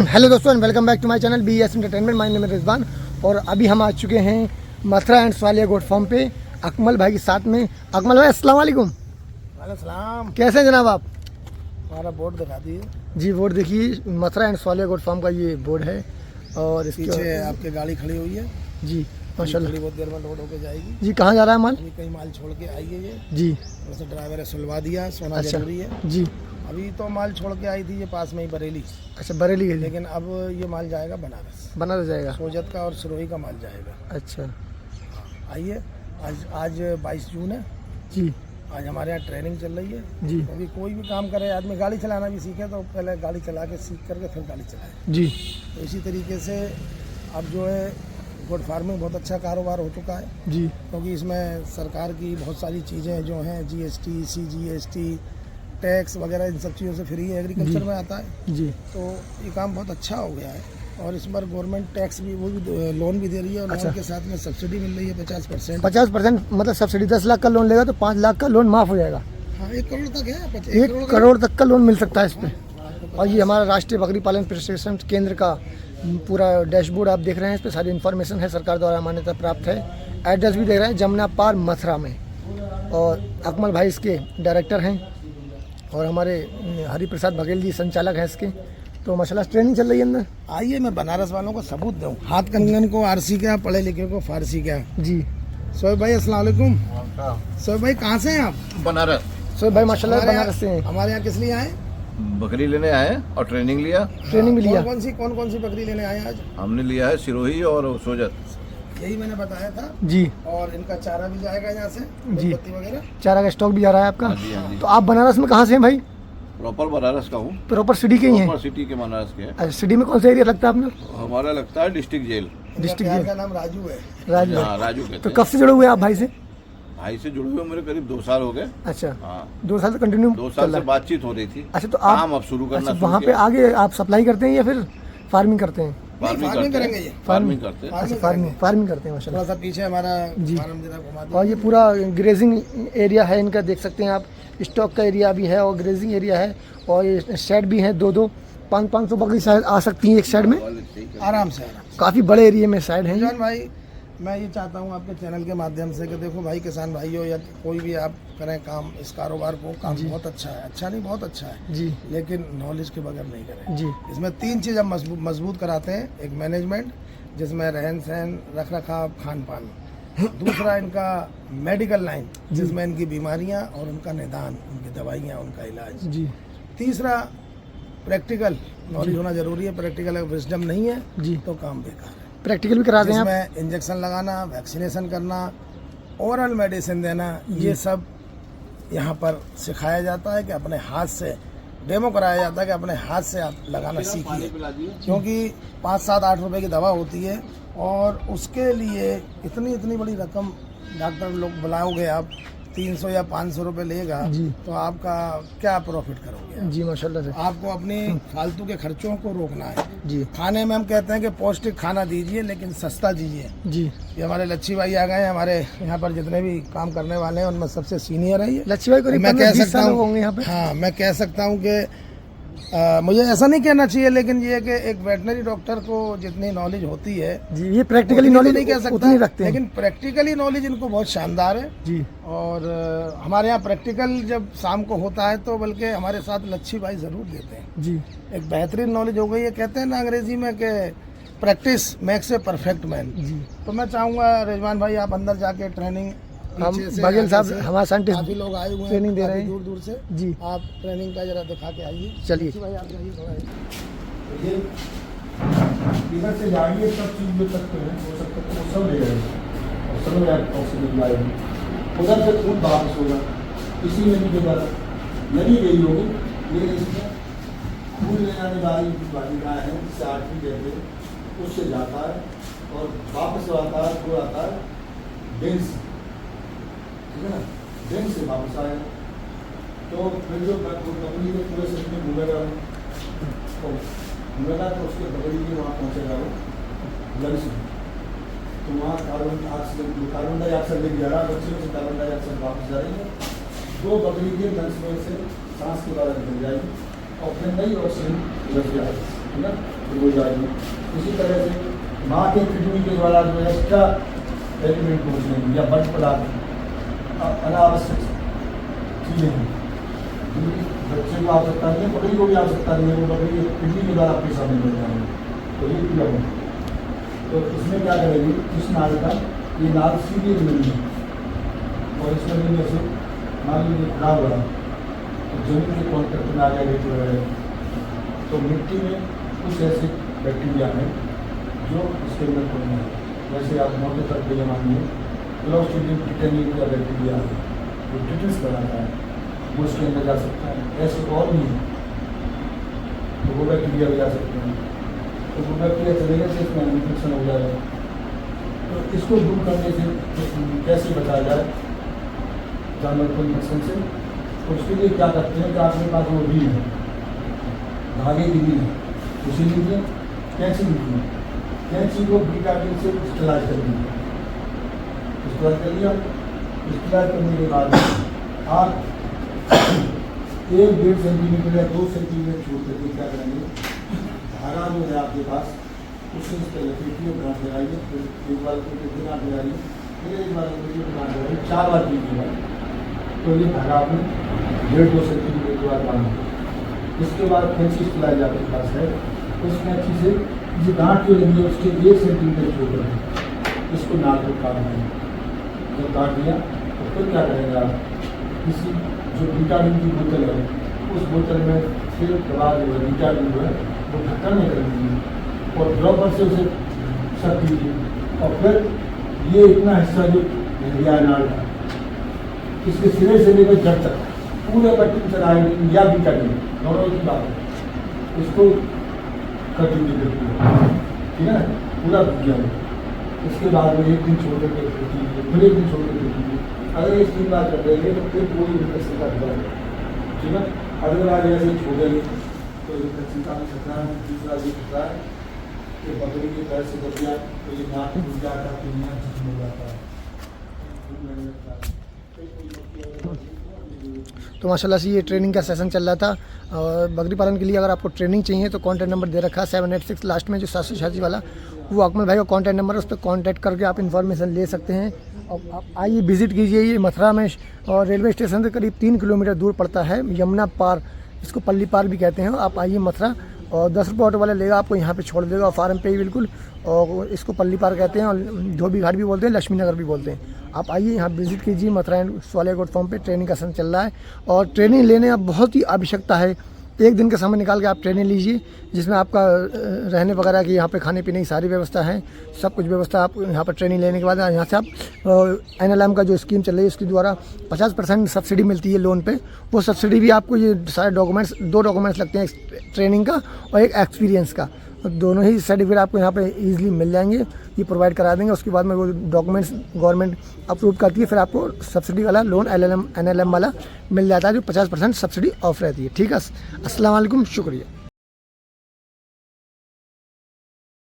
Hello दोस्तों, welcome back to my channel BS entertainment. My name is Rizwan और अभी हम आ चुके हैं Mathura and Swaliya goat farm पे अकमल भाई के साथ में। अकमल भाई अस्सलाम वालेकुम। वालेकुम। कैसे हैं जनाब आप? हमारा बोर्ड दिखा दिए जी, बोर्ड देखिए, Mathura and Swaliya goat farm का ये बोर्ड है और इसके पीछे आपकी गाड़ी खड़ी हुई है जी माशाल्लाह। थोड़ी बहुत देर में लोड होके जाएगी जी, कहाँ जा रहा है माल? अभी कहीं माल छोड़ के आई है ये, जी वैसे ड्राइवर ने सुलवा दिया, सोना अच्छा जरूरी है। जी। अभी तो माल छोड़ के आई थी ये पास में ही बरेली, अच्छा, बरेली है जी। लेकिन अब ये माल जाएगा बनारस जाएगा। सोजत का और सिरोही का माल जाएगा। अच्छा आइए, आज 22 जून है। जी आज हमारे यहाँ ट्रेनिंग चल रही है। जी क्योंकि कोई भी काम करे आदमी गाड़ी चलाना भी सीखे तो पहले गाड़ी चला के सीख करके फिर गाड़ी चलाए। जी तो इसी तरीके से अब जो है गोट फार्मिंग बहुत अच्छा कारोबार हो चुका है, जी क्योंकि इसमें सरकार की बहुत सारी चीज़ें जो हैं GST, CGST, टैक्स वगैरह, इन सब चीज़ों से फ्री एग्रीकल्चर में आता है। जी। तो ये काम बहुत अच्छा हो गया है और इस बार गवर्नमेंट टैक्स भी वो भी लोन भी दे रही है और अच्छा। लोन के साथ में सब्सिडी मिल रही है 50%। 50% मतलब सब्सिडी। 10 लाख का लोन लेगा तो 5 लाख का लोन माफ़ हो जाएगा। हाँ, 1 करोड़ तक है। 1 करोड़ तक का लोन मिल सकता है इस पर। और ये हमारा राष्ट्रीय बकरी पालन प्रशिक्षण केंद्र का पूरा डैशबोर्ड आप देख रहे हैं। इस पर सारी इन्फॉर्मेशन है, सरकार द्वारा मान्यता प्राप्त है। एड्रेस भी देख रहे हैं, जमुना पार मथुरा में। और अकमल भाई इसके डायरेक्टर हैं और हमारे हरिप्रसाद बघेल जी संचालक हैं इसके। तो माशाल्लाह ट्रेनिंग चल रही है अंदर। आइए, मैं बनारस वालों को सबूत दूँ, हाथ कंगन को RC क्या, पढ़े लिखे को फारसी क्या। जी सोहेब भाई अस्सलाम वालेकुम। सोहेब भाई कहाँ से हैं आप? बनारस। सोहेब भाई माशाल्लाह हमारे बनारस से हैं। हमारे यहाँ किस लिए आए? बकरी लेने आए और ट्रेनिंग लिया। ट्रेनिंग भी लिया। कौन कौन सी बकरी लेने आए आज? हमने लिया है सिरोही और सोजत। यही मैंने बताया था। जी। और इनका चारा भी जाएगा यहाँ से, जी। पत्ती वगैरह। चारा का स्टॉक भी जा रहा है आपका। हाँ जी, हाँ जी। तो आप बनारस में कहाँ से हैं भाई? प्रॉपर बनारस का हूँ। प्रॉपर सिटी के ही हैं? प्रॉपर सिटी के बनारस के हैं। अच्छा, सिटी में कौन सा एरिया लगता है आपने? हमारा लगता है डिस्ट्रिक्ट जेल। District jail. का नाम राजू है। राजू। हाँ, राजू कहते तो हैं। कब से जुड़े हुए हैं आप भाई से? भाई से जुड़े हुए मेरे करीब 2 साल हो गए। अच्छा, हाँ, 2 साल से कंटिन्यू 2 साल से बातचीत हो रही थी। अच्छा, तो आप काम अब शुरू करना अच्छा, वहाँ पे आगे आप सप्लाई करते हैं या फिर फार्मिंग करते हैं? फार्मिंग करेंगे ये। फार्मिंग करते हैं। अच्छा, फार्मिंग करते हैं माशाल्लाह। थोड़ा सा पीछे हमारा जी। फार्म जरा घुमा दीजिए। और ये पूरा ग्रेजिंग एरिया है इनका, देख सकते हैं आप। स्टॉक का एरिया भी है और ग्रेजिंग एरिया है और ये शेड भी हैं। 2-2 500 बकरी शायद आ सकती हैं एक शेड में, आराम से। काफ़ी बड़े एरिया में शेड हैं। जान भाई, मैं ये चाहता हूँ आपके चैनल के माध्यम से कि देखो भाई, किसान भाइयों या कोई भी आप करें काम, इस कारोबार को, काम बहुत अच्छा है। अच्छा नहीं, बहुत अच्छा है जी लेकिन नॉलेज के बगैर नहीं करें। जी इसमें 3 चीज़ हम मजबूत कराते हैं। एक मैनेजमेंट, जिसमें रहन सहन, रख रखाव, खान पान। दूसरा इनका मेडिकल लाइन, जिसमें इनकी बीमारियां और उनका निदान, उनकी दवाइयां, उनका इलाज। जी तीसरा प्रैक्टिकल नॉलेज होना जरूरी है। प्रैक्टिकल अगर विजडम नहीं है जी। तो काम बेकार है। प्रैक्टिकल भी करा दें आप? जिसमें इंजेक्शन लगाना, वैक्सीनेशन करना, ओरल मेडिसिन देना, ये सब यहाँ पर सिखाया जाता है कि अपने हाथ से डेमो कराया जाता है कि अपने हाथ से आप लगाना सीखिए। क्योंकि 5, 7, 8 रुपए की दवा होती है और उसके लिए इतनी बड़ी रकम डॉक्टर लोग बुलाओगे आप, 300 या 500 रुपये लेगा जी। तो आपका क्या प्रॉफिट करोगे? जी माशाल्लाह से। आपको अपनी फालतू के खर्चों को रोकना है। जी खाने में हम कहते हैं कि पौष्टिक खाना दीजिए लेकिन सस्ता दीजिए। जी। ये हमारे लच्छी भाई आ गए हैं। हमारे यहाँ पर जितने भी काम करने वाले हैं उनमें सबसे सीनियर है ये। लच्छी भाई को मैं कह सकता होंगे यहाँ हूँ, पे। हाँ, मैं कह सकता हूँ कि मुझे ऐसा नहीं कहना चाहिए, लेकिन ये है कि एक वेटनरी डॉक्टर को जितनी नॉलेज होती है जी, ये प्रैक्टिकली उतनी नॉलेज नहीं कह सकता, उतनी रखते हैं। लेकिन प्रैक्टिकली नॉलेज इनको बहुत शानदार है। जी और हमारे यहाँ प्रैक्टिकल जब शाम को होता है तो बल्कि हमारे साथ लच्छी भाई ज़रूर देते हैं। जी एक बेहतरीन नॉलेज हो गई है। कहते हैं ना अंग्रेजी में कि practice makes a perfect man. जी। तो मैं चाहूँगा रिजवान भाई, आप अंदर जाके ट्रेनिंग, हम पीछे से, बघेल साहब आगे से, हमारे साइंटिस्ट काफी लोग आए हुए हैं ट्रेनिंग दे रहे हैं। दूर दूर से। जी। आप ट्रेनिंग का जरा दिखा के आइए। चलिए। जी भाई, आप जाइए थोड़ा। ये इधर से जाइए, सब चीज जो तक है वो सब तक वो सब ले जाएंगे और सब में आप ऑक्सीजन लाएंगे। उधर से खून वापस होगा, इसी नदी के द्वारा नदी गई होगी। ये इसमें खून ले जाने वाली वाहिका है, जिससे आर्टरी कहते हैं, उससे जाता है और वापस आता है, वो आता है डेंस, ठीक है ना, डेंस से वापस आएगा। तो फिर जो कंपनी के पूरे शरीर में घूमेगा, तो घूमेगा तो उसके बगल में वहाँ पहुँचेगा वो लंग्स में। तो वहाँ कार्बन डाइऑक्साइड लेके जा रहा है, बच्चे में से कार्बन डाइऑक्साइड वापस जाएंगे। 2 बकरी के लंग्स में से सांस के द्वारा निकल जाएगी और फिर नई ऑक्सीजन लग जाएगी, है ना। तो वो जाएगी। इसी तरह से माँ के किडनी के द्वारा जो एक्स्ट्रा एलिमेंट पहुँचेंगे या बंद पदार्थ अनावश्यक चीज़ें हैं जिनकी बच्चे को आवश्यकता नहीं है, बकरी को भी आवश्यकता नहीं है, वो बकरी के किडनी के द्वारा अपने सामने मिल जाएंगे। तो ये क्रिया हो, तो इसमें क्या करेगी, इस नाल का ये नाल सीधे मिलनी और इसमें मिलने से मान लीजिए खराब हो रहा तो जमीन के कॉन्टेक्ट में आ जाएगा तो मिट्टी में कुछ ऐसे बैक्टीरिया हैं जो इसके अंदर पड़ना है। जैसे आप मोटे तक के मानिए क्लोस्ट्रीडियम टिटेनियम का बैक्टीरिया है जो टिटनेस बनाता है, वो उसके अंदर जा सकता है। ऐसे और भी है तो वो बैक्टीरिया भी जा सकते हैं, तो वो बैक्टीरिया चलेगा से इसमें इन्फेक्शन हो जाएगा। तो इसको दूर करने से कैसे बचाया जाए जानवर को इन्फेक्शन से, तो उसके लिए क्या करते हैं कि आपके पास वो रील है, धागे की रील है, उसी लीजिए कैंची लीजिए, कैंची को बीटाडिन से स्टेलाइज कर दीजिए। स्टेलाइज कर लिया, स्टेलाइज करने के बाद आप 1-1.5 सेंटीमीटर या 2 सेंटीमीटर छोड़ करके क्या करेंगे, धागा जो है आपके पास उसे इस पर लपेटिए, गांठ लगाइए, फिर एक बार फिर गांठ लगाइए, फिर एक बार गांठ लगाइए, 4 बार कीजिएगा। तो ये धागा आपने 1.5-2 सेंटीमीटर के बाद बांधा। इसके बाद कैंची स्टेलाइज आपके पास है, उस कैंची से जो गांठ जो लगी है उसके 1 सेंटीमीटर छोड़ कर इसको नाक को काट दें। जब काट दिया तो फिर क्या करेंगे आप, किसी जो विटामिन की बोतल है उस बोतल में फिर दबा जो है विटामिन जो है वो ढक्कन में कर दीजिए और ड्रॉपर से उसे सक दीजिए। और फिर ये इतना हिस्सा जो गया नाल का, इसके सिरे से लेकर जड़ तक पूरे पट्टी चलाएंगे या विटामिन दोनों की बात है, इसको कर दीजिए ठीक है ना, पूरा किया। इसके बाद में 1 दिन छोड़ करके कीजिए, फिर 1 दिन छोड़ करके कीजिए। अगर ये 3 बार कर देंगे तो फिर कोई इन्फेक्शन का खतरा है, ठीक है। अगर आज ऐसे छोड़ेंगे तो इन्फेक्शन का भी खतरा है। दूसरा ये खतरा है कि बकरी के पैर से दब गया तो ये नाक टूट जाता है, तो यहाँ जख्म हो जाता है। तो माशाल्लाह से ये ट्रेनिंग का सेशन चल रहा था। और बकरी पालन के लिए अगर आपको ट्रेनिंग चाहिए तो कॉन्टैक्ट नंबर दे रखा है 786 लास्ट में जो 786 वाला, वो अकमल भाई का कॉन्टैक्ट नंबर है, उस पर कॉन्टैक्ट करके आप इन्फॉर्मेशन ले सकते हैं। और आप आइए विज़िट कीजिए। ये मथुरा में और रेलवे स्टेशन से करीब 3 किलोमीटर दूर पड़ता है, यमुना पार, इसको पल्ली पार भी कहते हैं। आप आइए मथुरा और 10 रुपये ऑटो वाला लेगा, आपको यहाँ पे छोड़ देगा और फार्म पे ही बिल्कुल, और इसको पल्ली पार कहते हैं और धोबी घाट भी बोलते हैं, लक्ष्मी नगर भी बोलते हैं। आप आइए यहाँ विजिट कीजिए। Mathura and Swaliya goat farm पे ट्रेनिंग का सेशन चल रहा है और ट्रेनिंग लेने अब बहुत ही आवश्यकता है। 1 दिन का समय निकाल के आप ट्रेनिंग लीजिए, जिसमें आपका रहने वगैरह की, यहाँ पे खाने पीने की सारी व्यवस्था है, सब कुछ व्यवस्था। आप यहाँ पर ट्रेनिंग लेने के बाद यहाँ से आप NLM का जो स्कीम चल रही है उसके द्वारा 50% सब्सिडी मिलती है लोन पे। वो सब्सिडी भी आपको ये सारे डॉक्यूमेंट्स, 2 डॉक्यूमेंट्स लगते हैं, एक ट्रेनिंग का और एक एक्सपीरियंस का, दोनों ही सर्टिफिकेट आपको यहाँ पे इजीली मिल जाएंगे, ये प्रोवाइड करा देंगे। उसके बाद में वो डॉक्यूमेंट्स गवर्नमेंट अप्रूव करती है, फिर आपको सब्सिडी वाला लोन NLM वाला मिल जाता है जो 50% सब्सिडी ऑफ रहती है। ठीक है, अस्सलाम वालेकुम, शुक्रिया।